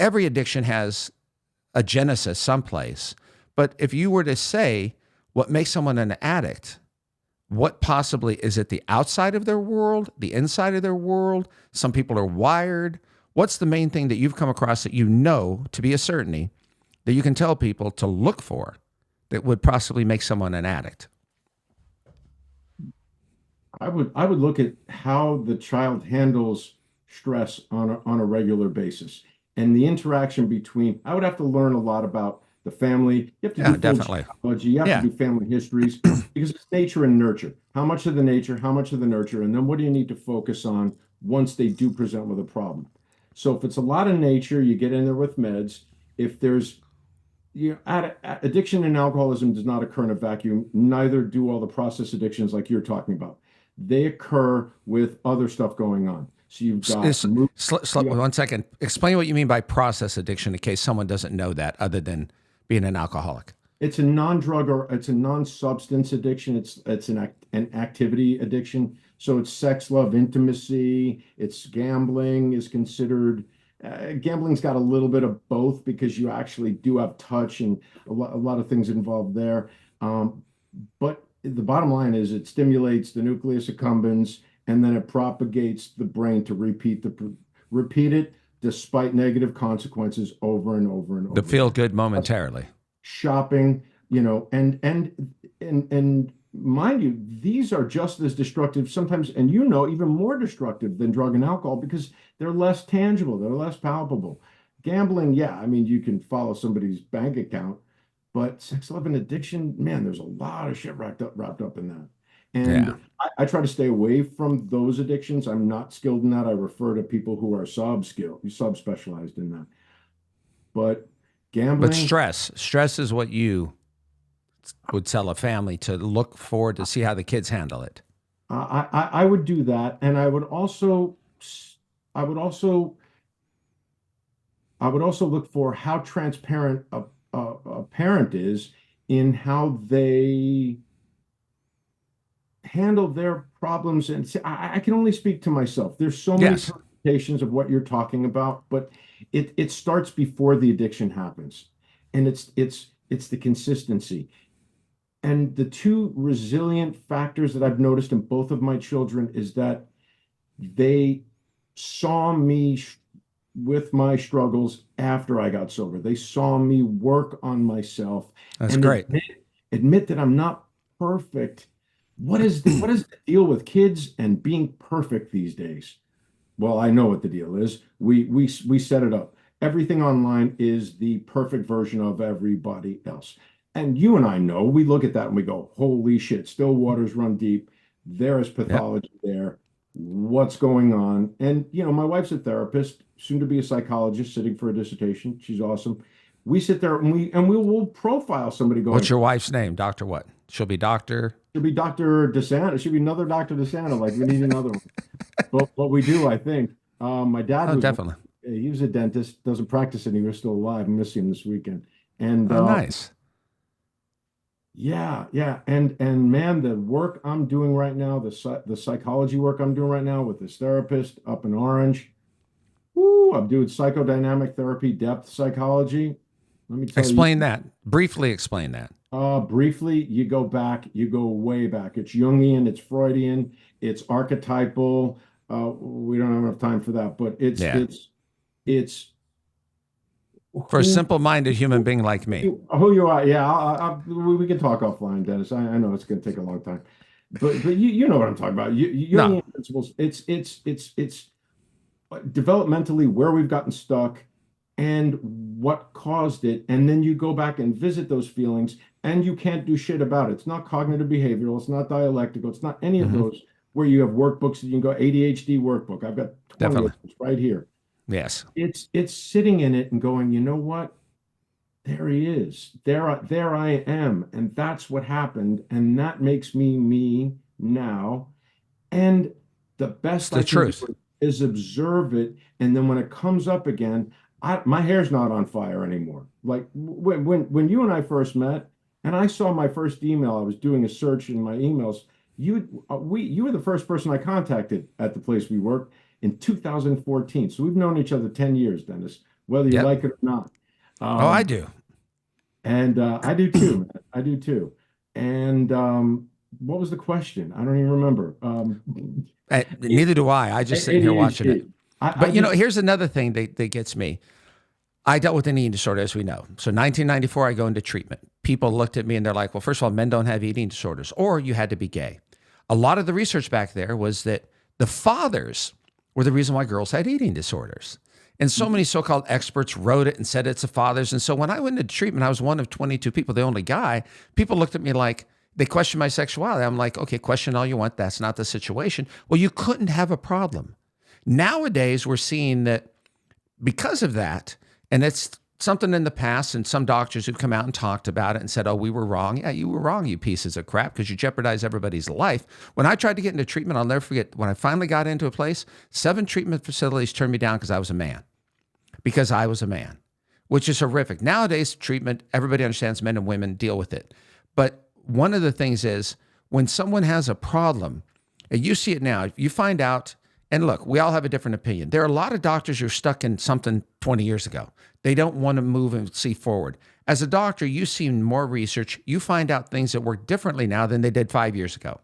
every addiction has a genesis someplace. But if you were to say what makes someone an addict, what possibly is it the outside of their world, the inside of their world? Some people are wired. What's the main thing that you've come across that you know to be a certainty that you can tell people to look for that would possibly make someone an addict? I would look at how the child handles stress on a regular basis and the interaction between. I would have to learn a lot about the family. You have to do Yeah, full definitely. genealogy. You have to Yeah. do family histories because it's nature and nurture. How much of the nature, how much of the nurture, and then what do you need to focus on once they do present with a problem? So if it's a lot of nature, you get in there with meds. If there's addiction and alcoholism does not occur in a vacuum. Neither do all the process addictions like you're talking about. They occur with other stuff going on. So you've got you have, 1 second. Explain what you mean by process addiction in case someone doesn't know that other than being an alcoholic. it's a non-drug or it's a non-substance addiction. It's an activity addiction. So it's sex, love, intimacy. It's gambling is considered. Gambling's got a little bit of both because you actually do have touch and a lot of things involved there. But the bottom line is it stimulates the nucleus accumbens and then it propagates the brain to repeat it despite negative consequences over and over and The over feel again. good momentarily. Shopping, and mind you, these are just as destructive sometimes, and even more destructive than drug and alcohol because they're less tangible, they're less palpable. Gambling, yeah, I mean, you can follow somebody's bank account, but sex, love, and addiction, man, there's a lot of shit wrapped up in that. Yeah. And I try to stay away from those addictions. I'm not skilled in that. I refer to people who are sub-specialized in that. But But gambling, stress is what you would tell a family to look forward to see how the kids handle it. I would do that, and I would also look for how transparent a parent is in how they handle their problems. And see, I can only speak to myself. There's so many Yes. permutations of what you're talking about, but it starts before the addiction happens, and it's the consistency. And the two resilient factors that I've noticed in both of my children is that they saw me with my struggles after I got sober. They saw me work on myself That's and great. admit that I'm not perfect. What is the deal with kids and being perfect these days? Well, I know what the deal is. We set it up. Everything online is the perfect version of everybody else. And you and I know, we look at that and we go, holy shit, still waters run deep. There is Yep. pathology there. What's going on? And my wife's a therapist, soon to be a psychologist, sitting for a dissertation. She's awesome. We sit there and we will profile somebody What's going, your wife's name? Doctor what? She'll be doctor. should be Dr. DeSanta. Should be another Dr. DeSanta. Like we need another one. But what we do, I think, my dad Oh, was definitely. he was a dentist, doesn't practice anymore, still alive. I'm missing him this weekend. And Oh, nice. yeah, yeah, and man, the work I'm doing right now, the psychology work I'm doing right now with this therapist up in Orange. Woo, I'm doing psychodynamic therapy, depth psychology. Let me tell you, Explain that. Briefly explain that. briefly, you go back, you go way back. It's Jungian, it's Freudian, it's archetypal. We don't have enough time for that, but it's Yeah. it's it's For a who simple minded human being like me. who you are. Yeah, we can talk offline, Dennis. I know it's going to take a long time, but you know what I'm talking about. No. Jungian principles. It's developmentally where we've gotten stuck and what caused it, and then you go back and visit those feelings, and you can't do shit about it. It's not cognitive behavioral. It's not dialectical. It's not any of Hmm. those where you have workbooks that you can go ADHD workbook. I've got 20 of Definitely. those right here. Yes. It's sitting in it and going, you know what? There he is. There I am. And that's what happened. And that makes me me now. And the It's best the I can do truth. is observe it. And then when it comes up again, my hair's not on fire anymore. Like when you and I first met, and I saw my first email, I was doing a search in my emails. You were the first person I contacted at the place we work in 2014. So we've known each other 10 years, Dennis. whether you Yep. like it or not. Oh, I Um, do. and I do too, man. I do too. And what was the question? I don't even remember. Neither do I. I just sitting here watching it. ADHD. I But you know, just here's another thing that gets me. I dealt with an eating disorder, as we know. So 1994, I go into treatment. People looked at me and they're like, well, first of all, men don't have eating disorders, or you had to be gay. A lot of the research back there was that the fathers were the reason why girls had eating disorders. And so many so-called experts wrote it and said it's the fathers. And so when I went into treatment, I was one of 22 people, the only guy. People looked at me like, they questioned my sexuality. I'm like, okay, question all you want. That's not the situation. Well, you couldn't have a problem. Nowadays, we're seeing that because of that, and it's something in the past, and some doctors who've come out and talked about it and said, oh, we were wrong. Yeah, you were wrong, you pieces of crap, because you jeopardize everybody's life. When I tried to get into treatment, I'll never forget, when I finally got into a place, 7 treatment facilities turned me down because I was a man. Because I was a man, which is horrific. Nowadays, treatment, everybody understands men and women deal with it. But one of the things is when someone has a problem, and you see it now, if you find out, and look, we all have a different opinion. There are a lot of doctors who are stuck in something 20 years ago. They don't want to move and see forward. As a doctor, you see more research. You find out things that work differently now than they did 5 years ago.